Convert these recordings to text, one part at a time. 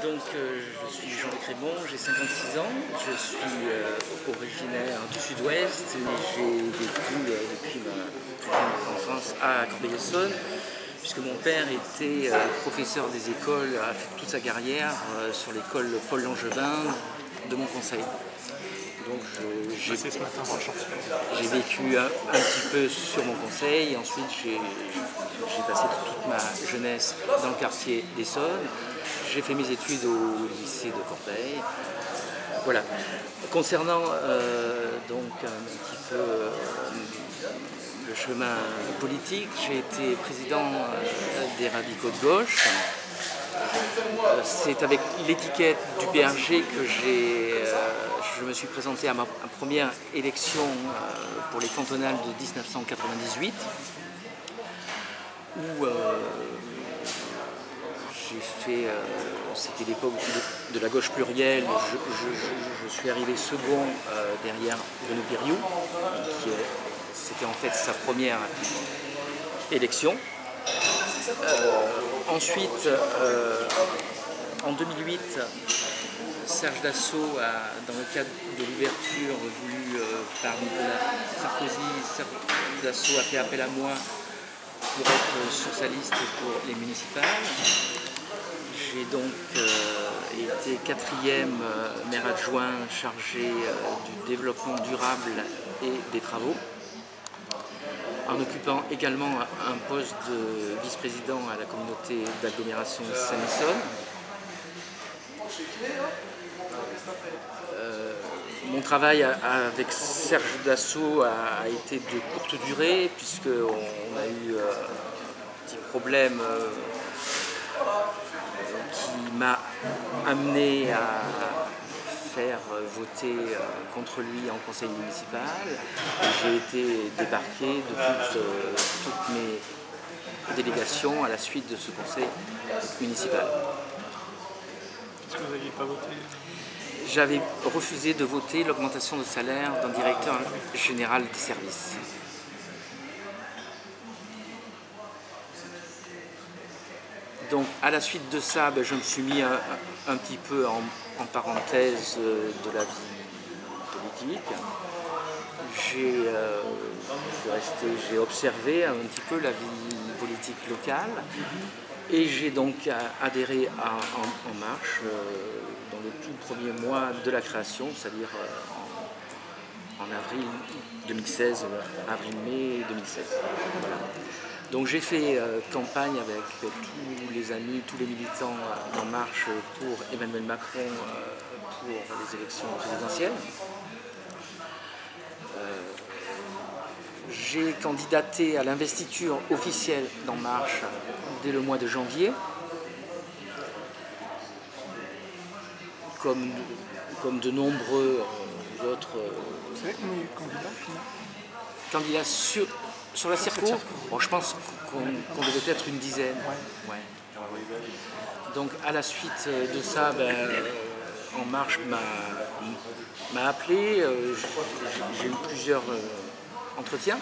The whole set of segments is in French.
Donc je suis Jean-Luc Rébon, j'ai 56 ans, je suis originaire du sud-ouest, mais j'ai vécu depuis ma plus jeune enfance à Corbeil-Essonnes, puisque mon père était professeur des écoles, a fait toute sa carrière sur l'école Paul Langevin de Montconseil. Donc j'ai vécu un petit peu sur Montconseil, et ensuite j'ai passé toute ma jeunesse dans le quartier d'Essonnes. J'ai fait mes études au lycée de Corbeil. Voilà. Concernant donc un petit peu le chemin politique, j'ai été président des radicaux de gauche. C'est avec l'étiquette du PRG que je me suis présenté à ma première élection pour les cantonales de 1998, où j'ai fait, c'était l'époque de la gauche plurielle, je suis arrivé second derrière Bruno Piriou, c'était en fait sa première élection. Ensuite, en 2008, Serge Dassault, dans le cadre de l'ouverture voulue par Nicolas Sarkozy, Serge Dassault a fait appel à moi pour être sur sa liste pour les municipales. J'ai donc été 4e maire adjoint chargé du développement durable et des travaux, en occupant également un poste de vice-président à la communauté d'agglomération Seine-Essonne. Mon travail avec Serge Dassault a été de courte durée, puisqu'on a eu un petit problème qui m'a amené à faire voter contre lui en conseil municipal. J'ai été débarqué de toutes mes délégations à la suite de ce conseil municipal. Est-ce que vous n'aviez pas voté? J'avais refusé de voter l'augmentation de salaire d'un directeur général des services. Donc à la suite de ça, je me suis mis un petit peu en parenthèse de la vie politique. J'ai observé un petit peu la vie politique locale et j'ai donc adhéré à En Marche dans le tout premier mois de la création, c'est-à-dire en avril 2016, avril-mai 2016. Voilà. Donc j'ai fait campagne avec tous les amis, tous les militants d'En Marche pour Emmanuel Macron pour les élections présidentielles. J'ai candidaté à l'investiture officielle d'En Marche dès le mois de janvier. Comme de nombreux autres. Vous savez combien il y a eu de candidats finalement? Candidats sur la circo, bon, je pense qu'on devait être une dizaine. Ouais. Donc à la suite de ça, En Marche m'a appelé, j'ai eu plusieurs entretiens.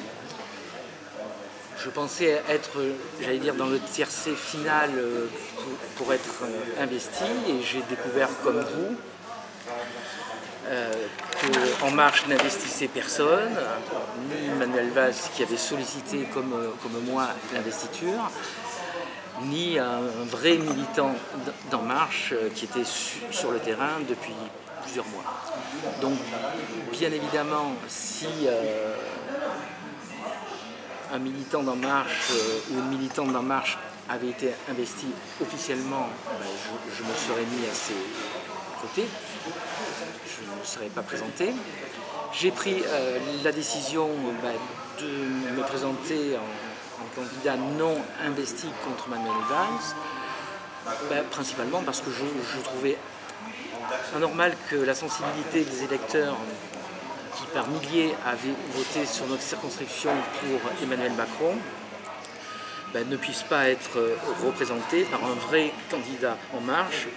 Je pensais être, j'allais dire, dans le tiercé final pour être investi, et j'ai découvert comme vous que En Marche n'investissait personne, ni Manuel Valls qui avait sollicité comme moi l'investiture, ni un vrai militant d'En Marche qui était sur le terrain depuis plusieurs mois. Donc bien évidemment, si un militant d'En Marche ou une militante d'En Marche avait été investi officiellement, je me serais mis à ses côtés, je ne me serais pas présenté. J'ai pris la décision de me présenter en candidat non investi contre Manuel Valls, principalement parce que je trouvais anormal que la sensibilité des électeurs qui par milliers avaient voté sur notre circonscription pour Emmanuel Macron ne puisse pas être représenté par un vrai candidat En Marche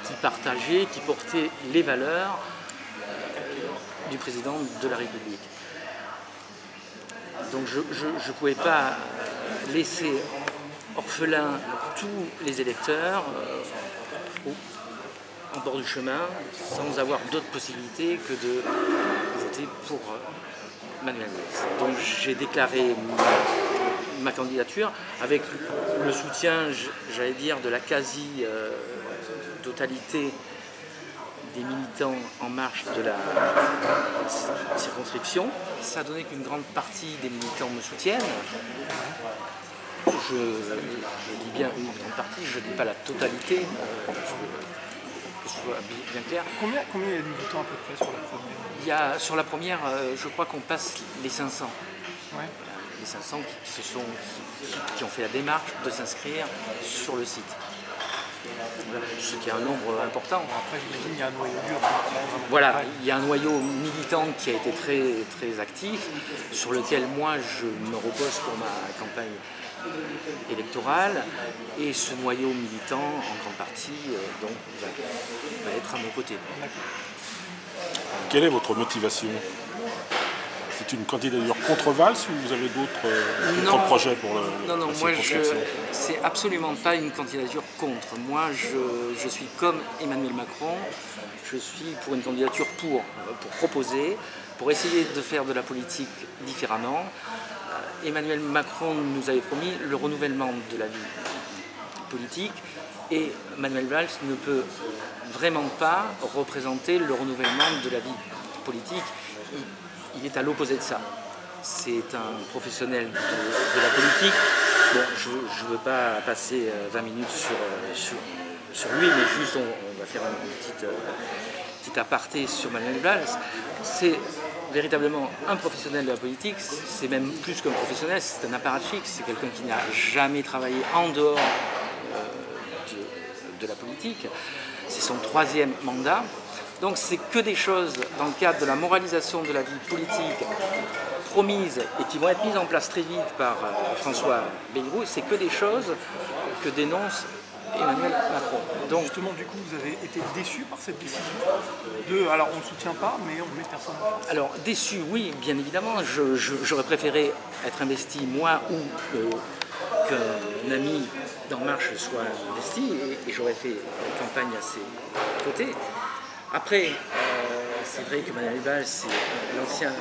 qui partageait, qui portait les valeurs du président de la République. Donc je ne pouvais pas laisser orphelins tous les électeurs en bord du chemin sans avoir d'autre possibilité que de voter pour Manuel Valls. Donc j'ai déclaré ma candidature avec le soutien, j'allais dire, de la quasi-totalité des militants En Marche de la circonscription. Ça a donné qu'une grande partie des militants me soutiennent. Je dis bien une grande partie, je ne dis pas la totalité, que ce soit bien clair. Combien il y a de militants à peu près sur la première? Sur la première, je crois qu'on passe les 500. Ouais. Les 500 qui ont fait la démarche de s'inscrire sur le site. Voilà, ce qui est un nombre important. Après, j'imagine qu'il y a un noyau dur. Voilà, il y a un noyau militant qui a été très, très actif, sur lequel moi je me repose pour ma campagne électorale, et ce noyau militant, en grande partie, donc, va être à mon côté. Quelle est votre motivation? C'est une candidature contre Valls ou vous avez d'autres projets pour la moi circonscription? c'est absolument pas une candidature contre. Moi je suis comme Emmanuel Macron, je suis pour une candidature pour proposer, pour essayer de faire de la politique différemment. Emmanuel Macron nous avait promis le renouvellement de la vie politique et Manuel Valls ne peut vraiment pas représenter le renouvellement de la vie politique. Il est à l'opposé de ça. C'est un professionnel de la politique. Bon, je ne veux pas passer 20 minutes sur lui, mais juste on va faire un petit aparté sur Manuel Valls. C'est véritablement un professionnel de la politique, c'est même plus qu'un professionnel, c'est un apparatchik, c'est quelqu'un qui n'a jamais travaillé en dehors de la politique. C'est son 3e mandat. Donc c'est que des choses dans le cadre de la moralisation de la vie politique promises et qui vont être mises en place très vite par François Bayrou, c'est que des choses que dénonce Emmanuel Macron. Donc justement, du coup, vous avez été déçu par cette décision alors on ne soutient pas, mais on met personne en face. Alors déçu, oui, bien évidemment. J'aurais préféré être investi, moi, ou qu'un ami d'En Marche soit investi, et j'aurais fait campagne à ses côtés. Après, c'est vrai que Manuel Valls, c'est l'ancien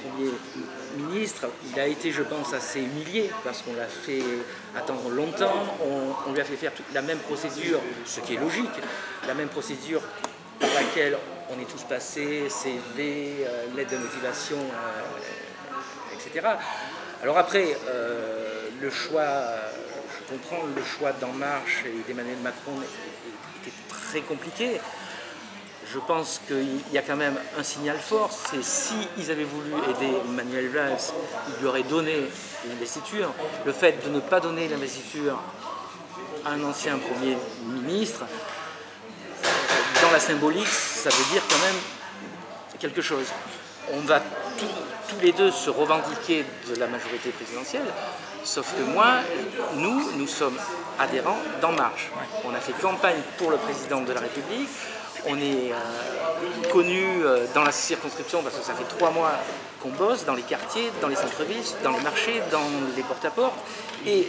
Premier ministre. Il a été, je pense, assez humilié parce qu'on l'a fait attendre longtemps. On lui a fait faire la même procédure, ce qui est logique, la même procédure par laquelle on est tous passés, CV, lettre de motivation, etc. Alors après, le choix, je comprends, le choix d'En Marche et d'Emmanuel Macron était très compliqué. Je pense qu'il y a quand même un signal fort, c'est s'ils avaient voulu aider Manuel Valls, ils lui auraient donné l'investiture. Le fait de ne pas donner l'investiture à un ancien Premier ministre, dans la symbolique, ça veut dire quand même quelque chose. On va tous les deux se revendiquer de la majorité présidentielle, sauf que moi, nous sommes adhérents d'En Marche. On a fait campagne pour le président de la République. On est connus dans la circonscription parce que ça fait 3 mois qu'on bosse dans les quartiers, dans les centres-villes, dans les marchés, dans les porte-à-porte. Et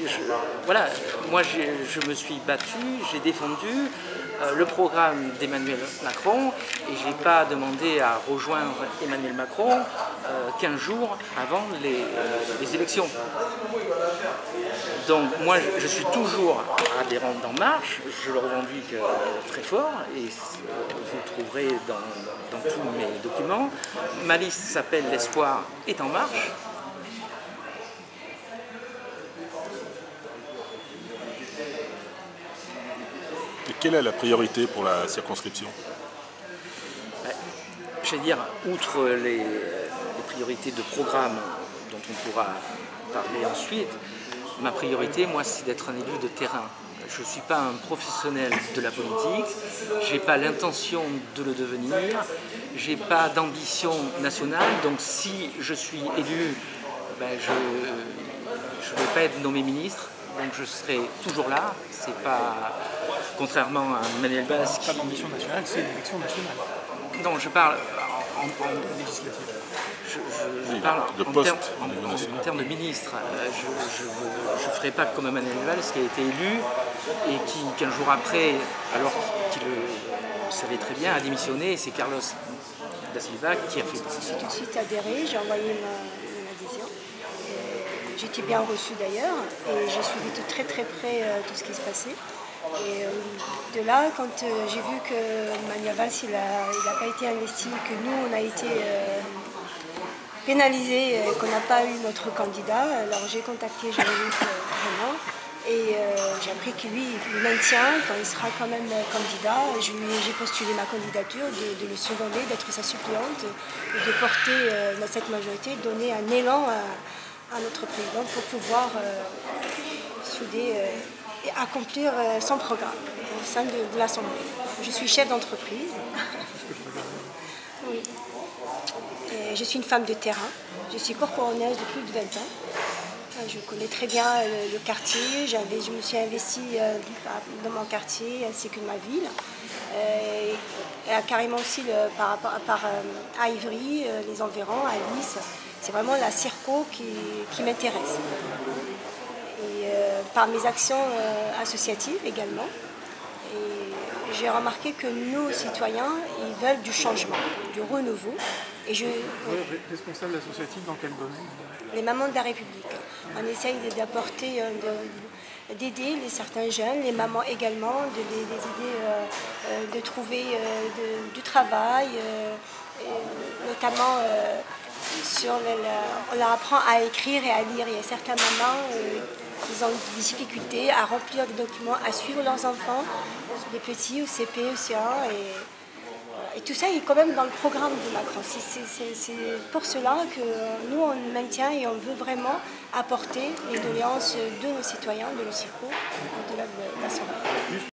voilà, moi je me suis battu, j'ai défendu le programme d'Emmanuel Macron et je n'ai pas demandé à rejoindre Emmanuel Macron 15 jours avant les élections. Donc moi je suis toujours adhérent d'En Marche, je le revendique très fort et vous le trouverez dans tous mes documents. Ma liste s'appelle L'Espoir est En Marche. Et quelle est la priorité pour la circonscription? Je vais dire, outre les priorités de programme dont on pourra parler ensuite, ma priorité, moi, c'est d'être un élu de terrain. Je ne suis pas un professionnel de la politique, je n'ai pas l'intention de le devenir, je n'ai pas d'ambition nationale, donc si je suis élu, je ne vais pas être nommé ministre, donc je serai toujours là. C'est pas, contrairement à Manuel Valls qui... Pas d'ambition nationale, c'est une élection nationale. Non, je parle en législative. Je parle en termes de ministre. Je ne ferai pas comme Manuel Valls qui a été élu et qui, 15 jours après, alors qu'il savez très bien, a démissionné et c'est Carlos da Silva qui a fait. J'ai tout de suite adhéré, j'ai envoyé mon adhésion. J'étais bien reçue d'ailleurs et j'ai suivi de très très près tout ce qui se passait. Et de là, quand j'ai vu que Manuel Valls il n'a pas été investi, que nous on a été pénalisés, qu'on n'a pas eu notre candidat, alors j'ai contacté Jean-Luc vraiment. Et j'ai appris que lui, il maintient, quand il sera quand même candidat. J'ai postulé ma candidature, de le seconder, d'être sa suppléante, et de porter cette majorité, donner un élan à notre président pour pouvoir souder et accomplir son programme au sein de l'Assemblée. Je suis chef d'entreprise. Oui. Et je suis une femme de terrain. Je suis corporonnaise depuis plus de 20 ans. Je connais très bien le quartier, je me suis investie dans mon quartier ainsi que ma ville. Et carrément aussi à Ivry, les environs, à Nice. C'est vraiment la circo qui m'intéresse. Et par mes actions associatives également. Et j'ai remarqué que nos citoyens, ils veulent du changement, du renouveau. Et responsable associatif dans quel domaine? Les mamans de la République. On essaye d'apporter, d'aider certains jeunes, les mamans également, de les aider de trouver du travail, notamment on leur apprend à écrire et à lire. Il y a certaines mamans qui ont des difficultés à remplir des documents, à suivre leurs enfants, les petits au CP, au CA. Et tout ça est quand même dans le programme de Macron. C'est pour cela que nous, on maintient et on veut vraiment apporter les doléances de nos citoyens, de nos circos, de l'Assemblée.